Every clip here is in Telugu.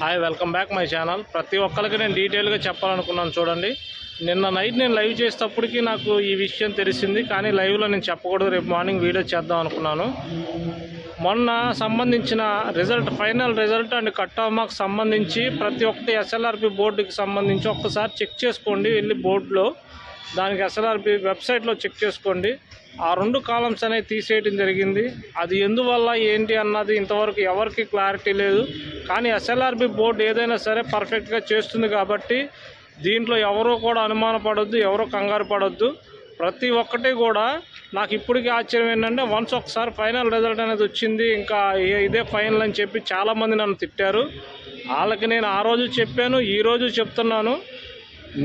Hi, welcome back my channel. ప్రతి ఒక్కరికి నేను డీటెయిల్గా చెప్పాలనుకున్నాను. చూడండి, నిన్న నైట్ నేను లైవ్ చేసేటప్పటికి నాకు ఈ విషయం తెలిసింది, కానీ లైవ్లో నేను చెప్పకూడదు, రేపు మార్నింగ్ వీడియో చేద్దాం అనుకున్నాను. మొన్న సంబంధించిన result, final result and cut off marks సంబంధించి ప్రతి ఒక్కటి ఎస్ఎల్ఆర్పి బోర్డుకి సంబంధించి ఒక్కసారి చెక్ చేసుకోండి. వెళ్ళి బోర్డులో దానికి ఎస్ఎల్ఆర్పి వెబ్సైట్లో చెక్ చేసుకోండి. ఆ 2 కాలమ్స్ అనేవి తీసేయడం జరిగింది. అది ఎందువల్ల ఏంటి అన్నది ఇంతవరకు ఎవరికి క్లారిటీ లేదు. కానీ ఎస్ఎల్ఆర్బి బోర్డు ఏదైనా సరే పర్ఫెక్ట్గా చేస్తుంది కాబట్టి దీంట్లో ఎవరూ కూడా అనుమానపడొద్దు, ఎవరూ కంగారు పడొద్దు. ప్రతి ఒక్కటి కూడా నాకు ఇప్పటికీ ఆశ్చర్యం ఏంటంటే, వన్స్ ఒకసారి ఫైనల్ రిజల్ట్ అనేది వచ్చింది, ఇంకా ఇదే ఫైనల్ అని చెప్పి చాలామంది నన్ను తిట్టారు. వాళ్ళకి నేను ఆ రోజు చెప్పాను, ఈరోజు చెప్తున్నాను.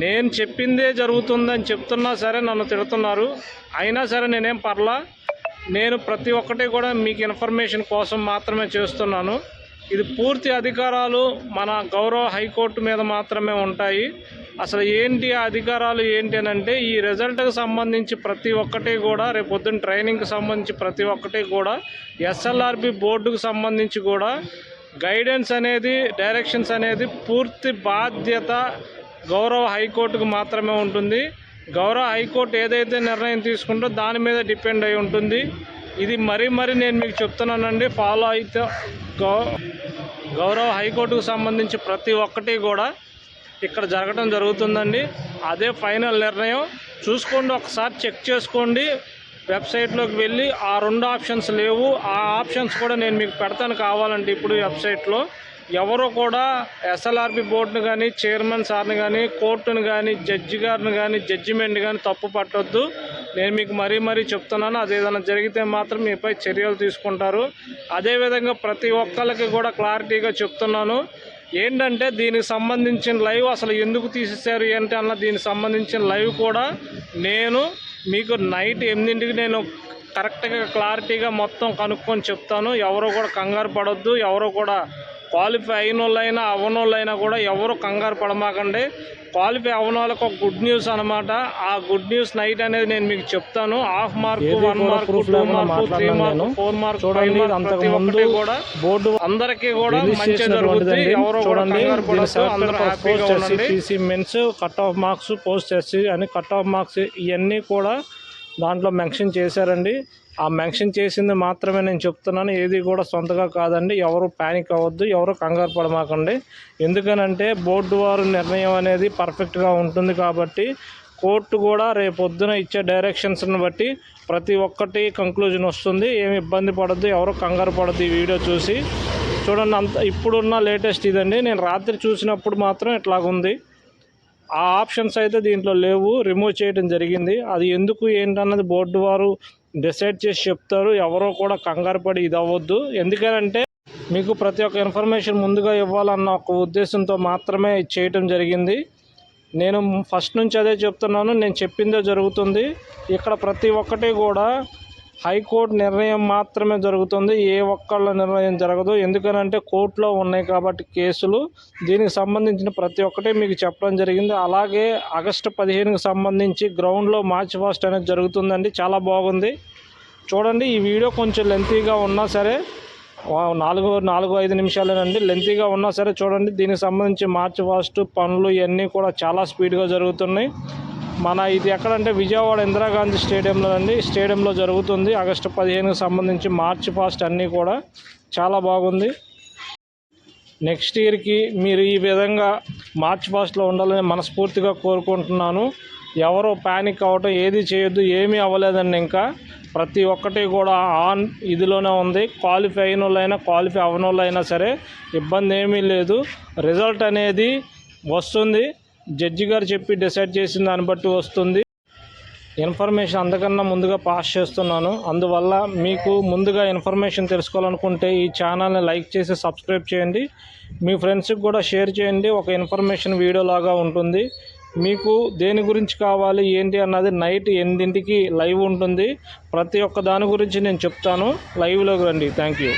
నేను చెప్పిందే జరుగుతుందని చెప్తున్నా సరే నన్ను తిడుతున్నారు. అయినా సరే నేనేం పర్లా. నేను ప్రతి ఒక్కటి కూడా మీకు ఇన్ఫర్మేషన్ కోసం మాత్రమే చేస్తున్నాను. ఇది పూర్తి అధికారాలు మన గౌరవ హైకోర్టు మీద మాత్రమే ఉంటాయి. అసలు ఏంటి ఆ అధికారాలు ఏంటి అని అంటే, ఈ రిజల్ట్కి సంబంధించి ప్రతి ఒక్కటి కూడా, రేపు పొద్దున్న ట్రైనింగ్కి సంబంధించి ప్రతి ఒక్కటి కూడా, ఎస్ఎల్ఆర్బి బోర్డుకు సంబంధించి కూడా గైడెన్స్ అనేది, డైరెక్షన్స్ అనేది పూర్తి బాధ్యత గౌరవ హైకోర్టుకు మాత్రమే ఉంటుంది. గౌరవ హైకోర్టు ఏదైతే నిర్ణయం తీసుకుంటో దాని మీద డిపెండ్ అయి ఉంటుంది. ఇది మరీ నేను మీకు చెప్తున్నానండి, ఫాలో అయితే గౌరవ హైకోర్టుకు సంబంధించి ప్రతి ఒక్కటి కూడా ఇక్కడ జరగడం జరుగుతుందండి. అదే ఫైనల్ నిర్ణయం. చూసుకోండి, ఒకసారి చెక్ చేసుకోండి. వెబ్సైట్లోకి వెళ్ళి ఆ 2 ఆప్షన్స్ లేవు, ఆ ఆప్షన్స్ కూడా నేను మీకు పెడతాను కావాలంటే. ఇప్పుడు వెబ్సైట్లో ఎవరో కూడా ఎస్ఎల్ఆర్బి బోర్డును కానీ, చైర్మన్ సార్ని కానీ, కోర్టును కానీ, జడ్జి గారిని కానీ, జడ్జిమెంట్ కానీ తప్పు పట్టొద్దు. నేను మీకు మరీ చెప్తున్నాను. అదేదైనా జరిగితే మాత్రం మీపై చర్యలు తీసుకుంటారు. అదేవిధంగా ప్రతి ఒక్కరికి కూడా క్లారిటీగా చెప్తున్నాను. ఏంటంటే, దీనికి సంబంధించిన లైవ్ అసలు ఎందుకు తీసేశారు ఏంటి అన్న దీనికి సంబంధించిన లైవ్ కూడా నేను మీకు నైట్ 8ంటికి నేను కరెక్ట్గా క్లారిటీగా మొత్తం కనుక్కొని చెప్తాను. ఎవరో కూడా కంగారు పడొద్దు. ఎవరో కూడా క్వాలిఫై అయిన వాళ్ళైనా అవనోళ్ళైనా కూడా ఎవరు కంగారు పడమాకండి. క్వాలిఫై అవన వాళ్ళకి ఒక గుడ్ న్యూస్ అనమాట. ఆ గుడ్ న్యూస్ నైట్ అనేది నేను మీకు చెప్తాను. Half mark, 1 mark, 2 mark, 3 mark, 4 mark, 5 mark ప్రతి ఒక్కటి కూడా బోర్డు అందరికీ కూడా మంచి జరుగుతుంది. ఎవరో కూడా కంగారు పడొద్దు. అందరూ హ్యాపీగా ఉండండి. CC mains cut off marks, post SC అని కట్ ఆఫ్ మార్క్స్ ఇవన్నీ కూడా దాంట్లో మెన్షన్ చేశారండి. ఆ మెన్షన్ చేసింది మాత్రమే నేను చెప్తున్నాను. ఏది కూడా సొంతగా కాదండి. ఎవరు ప్యానిక్ అవ్వద్దు, ఎవరు కంగారు పడమాకండి. ఎందుకనంటే బోర్డు వారు నిర్ణయం అనేది పర్ఫెక్ట్గా ఉంటుంది కాబట్టి కోర్టు కూడా రేపొద్దున ఇచ్చే డైరెక్షన్స్ని బట్టి ప్రతి ఒక్కటి కంక్లూజన్ వస్తుంది. ఏమి ఇబ్బంది పడద్దు, ఎవరు కంగారు పడద్దు. ఈ వీడియో చూసి చూడండి. ఇప్పుడున్న లేటెస్ట్ ఇదండి. నేను రాత్రి చూసినప్పుడు మాత్రం ఇట్లాగుంది. ఆ ఆప్షన్స్ అయితే దీంట్లో లేవు, రిమూవ్ చేయడం జరిగింది. అది ఎందుకు ఏంటన్నది బోర్డు వారు డిసైడ్ చేసి చెప్తారు. ఎవరో కూడా కంగారు పడి ఇది అవ్వద్దు. ఎందుకంటే మీకు ప్రతి ఒక్క ఇన్ఫర్మేషన్ ముందుగా ఇవ్వాలన్న ఒక ఉద్దేశంతో మాత్రమే చేయటం జరిగింది. నేను ఫస్ట్ నుంచి అదే చెప్తున్నాను. నేను చెప్పిందే జరుగుతుంది. ఇక్కడ ప్రతి ఒక్కటి కూడా హైకోర్టు నిర్ణయం మాత్రమే జరుగుతుంది. ఏ ఒక్కళ్ళ నిర్ణయం జరగదు. ఎందుకనంటే కోర్టులో ఉన్నాయి కాబట్టి కేసులు. దీనికి సంబంధించిన ప్రతి ఒక్కటి మీకు చెప్పడం జరిగింది. అలాగే ఆగస్టు 15కి సంబంధించి గ్రౌండ్లో మార్చ్ ఫాస్ట్ అనేది జరుగుతుందండి. చాలా బాగుంది. చూడండి, ఈ వీడియో కొంచెం లెంతీగా ఉన్నా సరే, 4-5 నిమిషాలేనండి. లెంతీగా ఉన్నా సరే చూడండి. దీనికి సంబంధించి మార్చ్ ఫాస్ట్ పనులు ఇవన్నీ కూడా చాలా స్పీడ్గా జరుగుతున్నాయి. ఇది ఎక్కడంటే విజయవాడ ఇందిరాగాంధీ స్టేడియంలో అండి. స్టేడియంలో జరుగుతుంది. ఆగస్టు 15కి సంబంధించి మార్చ్ ఫాస్ట్ అన్నీ కూడా చాలా బాగుంది. నెక్స్ట్ ఇయర్కి మీరు ఈ విధంగా మార్చ్ ఫాస్ట్లో ఉండాలని మనస్ఫూర్తిగా కోరుకుంటున్నాను. ఎవరో ప్యానిక్ అవ్వటం ఏది చేయొద్దు. ఏమీ అవ్వలేదండి. ఇంకా ప్రతి ఒక్కటి కూడా ఆన్ ఇదిలోనే ఉంది. క్వాలిఫై అయిన వాళ్ళైనా, క్వాలిఫై అవ్వని వాళ్ళైనా సరే ఇబ్బంది ఏమీ లేదు. రిజల్ట్ అనేది వస్తుంది. జడ్జి గారు చెప్పి డిసైడ్ చేసిన దాన్ని బట్టి వస్తుంది. ఇన్ఫర్మేషన్ అందకన్నా ముందుగా పాస్ చేస్తున్నాను. అందువల్ల మీకు ముందుగా ఇన్ఫర్మేషన్ తెలుసుకోవాలనుకుంటే ఈ ఛానల్ని లైక్ చేసి సబ్స్క్రైబ్ చేయండి. మీ ఫ్రెండ్స్కి కూడా షేర్ చేయండి. ఒక ఇన్ఫర్మేషన్ వీడియో లాగా ఉంటుంది. మీకు దేని గురించి కావాలి ఏంటి అన్నది నైట్ 8ంటికి లైవ్ ఉంటుంది. ప్రతి ఒక్క దాని గురించి నేను చెప్తాను. లైవ్లోకి రండి. Thank you.